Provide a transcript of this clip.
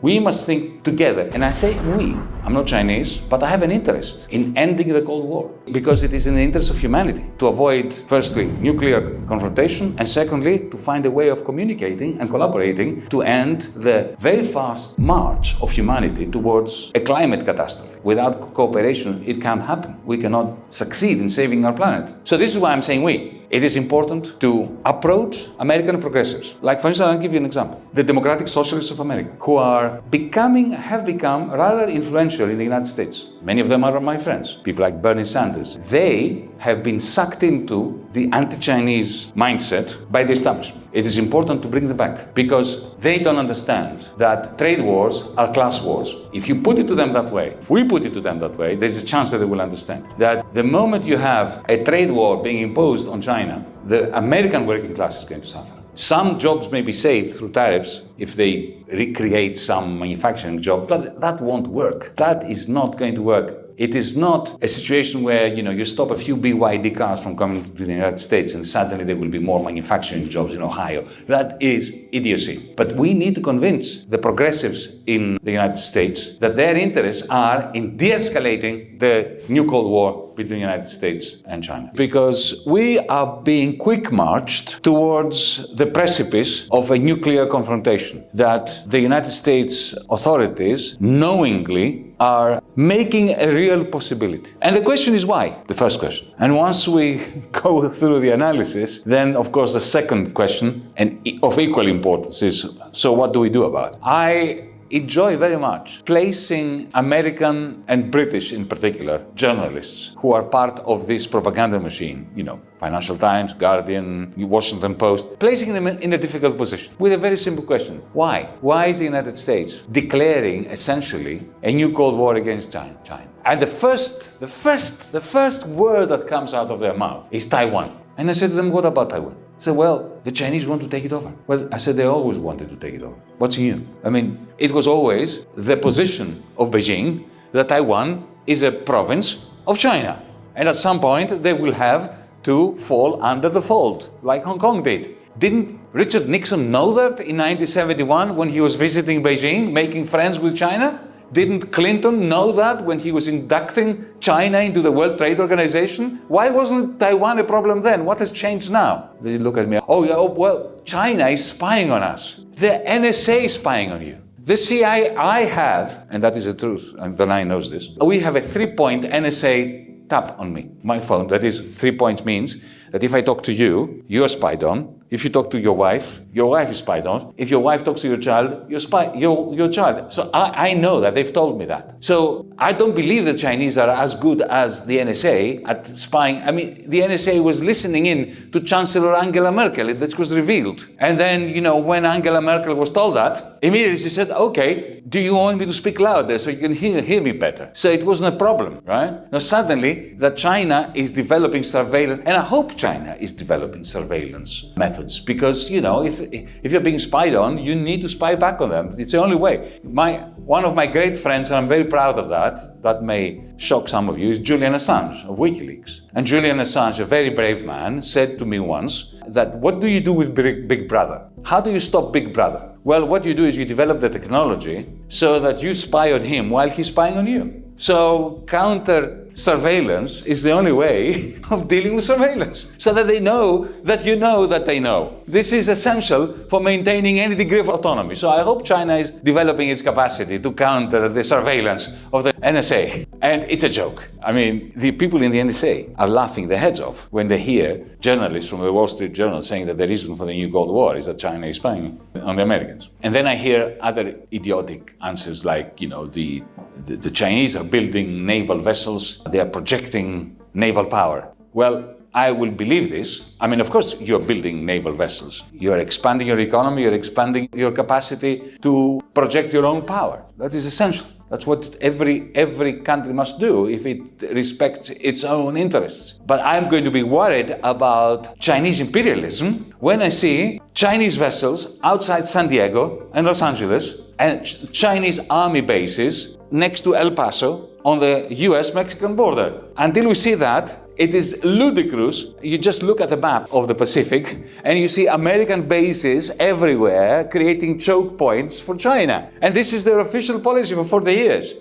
We must think together. And I say we. I'm not Chinese, but I have an interest in ending the Cold War because it is in the interest of humanity to avoid, firstly, nuclear confrontation, and secondly, to find a way of communicating and collaborating to end the very fast march of humanity towards a climate catastrophe. Without cooperation, it can't happen. We cannot succeed in saving our planet. So this is why I'm saying we. It is important to approach American progressives. Like, for instance, I'll give you an example. The Democratic Socialists of America, who have become rather influential in the United States. Many of them are my friends, people like Bernie Sanders. They have been sucked into the anti-Chinese mindset by the establishment. It is important to bring them back because they don't understand that trade wars are class wars. If you put it to them that way, if we put it to them that way, there's a chance that they will understand that the moment you have a trade war being imposed on China, the American working class is going to suffer. Some jobs may be saved through tariffs if they recreate some manufacturing job, but that won't work. That is not going to work. It is not a situation where, you stop a few BYD cars from coming to the United States and suddenly there will be more manufacturing jobs in Ohio. That is idiocy. But we need to convince the progressives in the United States that their interests are in de-escalating the new Cold War between the United States and China. Because we are being quick-marched towards the precipice of a nuclear confrontation that the United States authorities knowingly are making a real possibility. And the question is why? The first question. And once we go through the analysis, then of course the second question, and of equal importance, is so what do we do about it? I enjoy very much placing American and British in particular journalists who are part of this propaganda machine, Financial Times, Guardian, Washington Post, placing them in a difficult position with a very simple question. Why? Why is the United States declaring essentially a new Cold War against China? And the first word that comes out of their mouth is Taiwan. And I said to them, what about Taiwan? They said, well, the Chinese want to take it over. Well, I said, they always wanted to take it over. What's new? It was always the position of Beijing that Taiwan is a province of China. And at some point, they will have to fall under the fold, like Hong Kong did. Didn't Richard Nixon know that in 1971 when he was visiting Beijing, making friends with China? Didn't Clinton know that when he was inducting China into the World Trade Organization? Why wasn't Taiwan a problem then? What has changed now? They look at me, China is spying on us. The NSA is spying on you. The CIA, I have, and that is the truth, and the line knows this, we have a 3-point NSA tap on me, my phone. That is, 3 points means that if I talk to you, you're spied on. If you talk to your wife is spied on. If your wife talks to your child, your child. So I know that, they've told me that. So I don't believe the Chinese are as good as the NSA at spying. The NSA was listening in to Chancellor Angela Merkel, that was revealed. And then, when Angela Merkel was told that, immediately she said, okay, do you want me to speak louder so you can hear me better? So it wasn't a problem, right? Now suddenly, that China is developing surveillance, and I hope China is developing surveillance methods. Because, if you're being spied on, you need to spy back on them. It's the only way. One of my great friends, and I'm very proud of that may shock some of you, is Julian Assange of WikiLeaks. And Julian Assange, a very brave man, said to me once that, what do you do with Big Brother? How do you stop Big Brother? Well, what you do is you develop the technology so that you spy on him while he's spying on you. So counter-surveillance is the only way of dealing with surveillance, so that they know that you know that they know. This is essential for maintaining any degree of autonomy. So I hope China is developing its capacity to counter the surveillance of the NSA. And it's a joke. The people in the NSA are laughing their heads off when they hear journalists from the Wall Street Journal saying that the reason for the new Cold War is that China is spying on the Americans. And then I hear other idiotic answers like, the Chinese are building naval vessels, they are projecting naval power. Well, I will believe this. Of course, you're building naval vessels. You're expanding your economy, you're expanding your capacity to project your own power. That is essential. That's what every country must do if it respects its own interests. But I'm going to be worried about Chinese imperialism when I see Chinese vessels outside San Diego and Los Angeles and Chinese army bases next to El Paso on the US-Mexican border. Until we see that, It is ludicrous. You just look at the map of the Pacific and you see American bases everywhere creating choke points for China. And this is their official policy for 40 years.